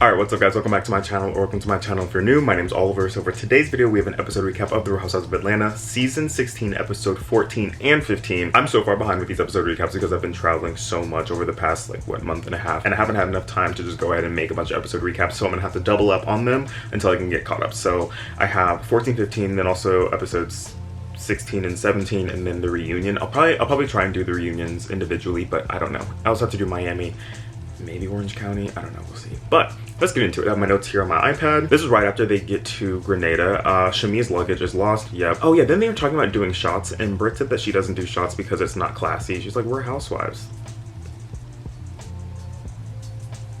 Alright, what's up guys? Welcome back to my channel, or welcome to my channel if you're new. My name's Oliver. So for today's video, we have an episode recap of The Real Housewives of Atlanta, Season 16, Episode 14 and 15. I'm so far behind with these episode recaps because I've been traveling so much over the past, month and a half, and I haven't had enough time to just go ahead and make a bunch of episode recaps, so I'm gonna have to double up on them until I can get caught up. So I have 14, 15, then also episodes 16 and 17, and then the reunion. I'll probably try and do the reunions individually, but I don't know. I also have to do Miami, maybe Orange County, I don't know, we'll see. But let's get into it. I have my notes here on my iPad. This is right after they get to Grenada. Shamia's luggage is lost. Yep. Oh yeah, then they were talking about doing shots, and Britt said that she doesn't do shots because it's not classy. She's like, we're housewives.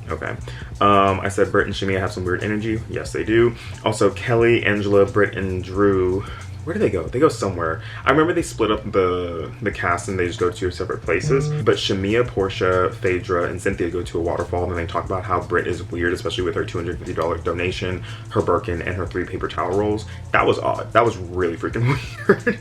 Okay. I said Britt and Shamia have some weird energy. Yes, they do. Also, Kelly, Angela, Britt, and Drew. Where do they go? They go somewhere. I remember they split up the cast and they just go to separate places. But Shamia, Portia, Phaedra, and Cynthia go to a waterfall, and they talk about how Britt is weird, especially with her $250 donation, her Birkin, and her 3 paper towel rolls. That was odd. That was really freaking weird.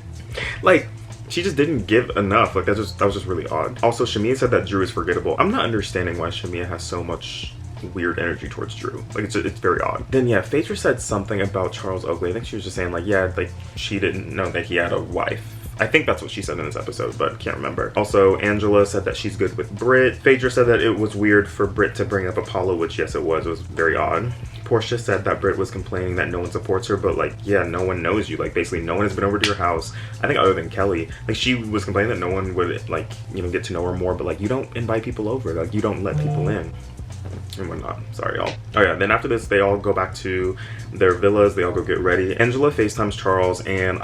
Like, she just didn't give enough. Like, that was just really odd. Also, Shamia said that Drew is forgettable. I'm not understanding why Shamia has so much weird energy towards Drew. Like, it's very odd. Then yeah, Phaedra said something about Charles Oakley. I think she was just saying like, yeah, like she didn't know that he had a wife. I think that's what she said in this episode, but can't remember. Also, Angela said that she's good with Britt. Phaedra said that it was weird for Britt to bring up Apollo, which yes, it was very odd. Portia said that Britt was complaining that no one supports her, but like, yeah, no one knows you. Like, basically no one has been over to your house, I think, other than Kelly. Like, she was complaining that no one would, like, you know, get to know her more, but like, you don't invite people over. Like, you don't let people in and whatnot. Sorry, y'all. Oh yeah, then after this, they all go back to their villas. They all go get ready. Angela FaceTimes Charles, and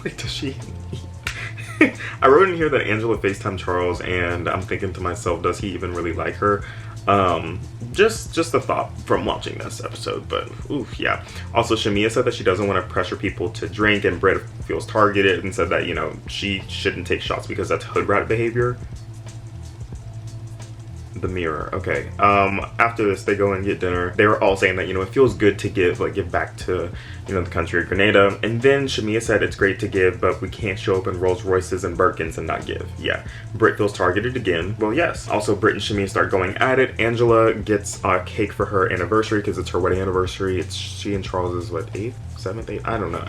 wait, does she? I wrote in here that Angela FaceTimed Charles, and I'm thinking to myself, does he even really like her? Just a thought from watching this episode, but oof, yeah. Also, Shamia said that she doesn't want to pressure people to drink, and Britt feels targeted and said that, you know, she shouldn't take shots because that's hood rat behavior. The mirror. Okay. After this, they go and get dinner. They were all saying that, you know, it feels good to give back to, you know, the country of Grenada. And then Shamia said it's great to give, but we can't show up in Rolls Royces and Birkins and not give. Yeah. Britt feels targeted again. Well, yes. Also, Britt and Shamia start going at it. Angela gets a cake for her anniversary because it's her wedding anniversary. It's she and Charles's, what, 8th, 7th, 8th? I don't know.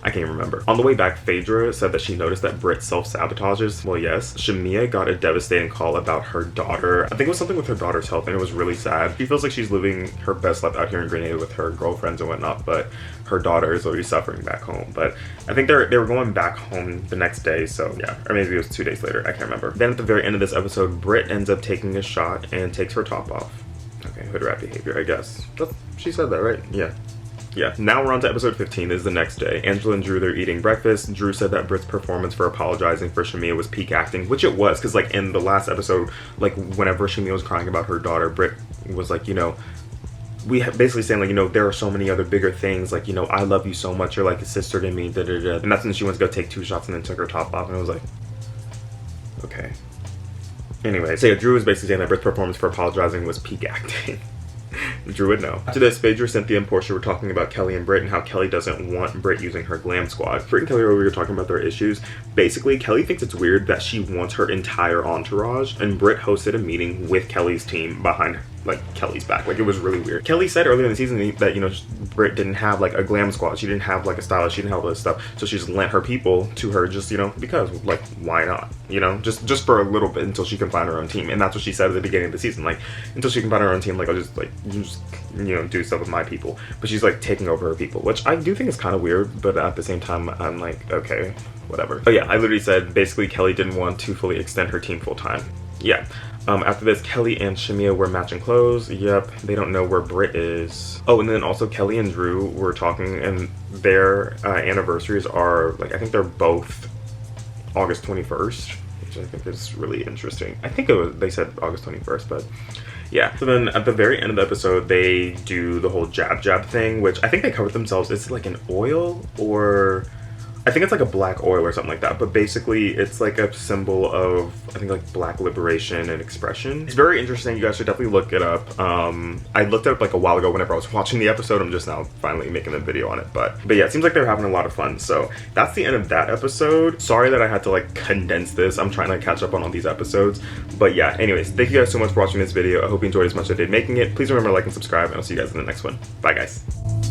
I can't remember. On the way back, Phaedra said that she noticed that Britt self-sabotages. Well, yes. Shamia got a devastating call about her daughter. I think it was something with her daughter's health, and it was really sad. She feels like she's living her best life out here in Grenada with her girlfriends and whatnot, but her daughter is already suffering back home. But I think they were going back home the next day, so yeah. Or maybe it was 2 days later. I can't remember. Then at the very end of this episode, Britt ends up taking a shot and takes her top off. Okay, hood rat behavior, I guess. She said that, right? Yeah. Yeah, now we're on to episode 15. This is the next day. Angela and Drew, they're eating breakfast. Drew said that Britt's performance for apologizing for Shamia was peak acting, which it was, because like in the last episode, like whenever Shamia was crying about her daughter, Britt was like, you know, basically saying like, you know, there are so many other bigger things, like, you know, I love you so much, you're like a sister to me, da da da. And that's when she went to go take 2 shots and then took her top off, and I was like, okay. Anyway, so yeah, Drew was basically saying that Britt's performance for apologizing was peak acting. Drew would know. After this, Phaedra, Cynthia, and Portia were talking about Kelly and Britt and how Kelly doesn't want Britt using her glam squad. Britt and Kelly were over here talking about their issues. Basically, Kelly thinks it's weird that she wants her entire entourage, and Britt hosted a meeting with Kelly's team behind like Kelly's back. Like, it was really weird. Kelly said earlier in the season that, you know, Britt didn't have like a glam squad. She didn't have like a stylist. She didn't have all this stuff. So she just lent her people to her just, you know, because like, why not? You know, just for a little bit until she can find her own team. And that's what she said at the beginning of the season. Like, until she can find her own team, like, I'll just like, you know, do stuff with my people. But she's like taking over her people, which I do think is kind of weird. But at the same time, I'm like, okay, whatever. But yeah, I literally said basically Kelly didn't want to fully extend her team full time. Yeah. After this, Kelly and Shamia were matching clothes. Yep, they don't know where Britt is. Oh, and then also Kelly and Drew were talking, and their anniversaries are, like, I think they're both August 21st, which I think is really interesting. I think they said August 21st, but yeah. So then at the very end of the episode, they do the whole jab thing, which I think they covered themselves. It's like an oil, or I think it's like a black oil or something like that, but basically it's like a symbol of, I think, like black liberation and expression. It's very interesting. You guys should definitely look it up. I looked it up like a while ago whenever I was watching the episode. I'm just now finally making a video on it, but yeah, it seems like they're having a lot of fun. So that's the end of that episode. Sorry that I had to like condense this. I'm trying to catch up on all these episodes, but yeah, anyways, thank you guys so much for watching this video. I hope you enjoyed as much as I did making it. Please remember to like and subscribe, and I'll see you guys in the next one. Bye guys.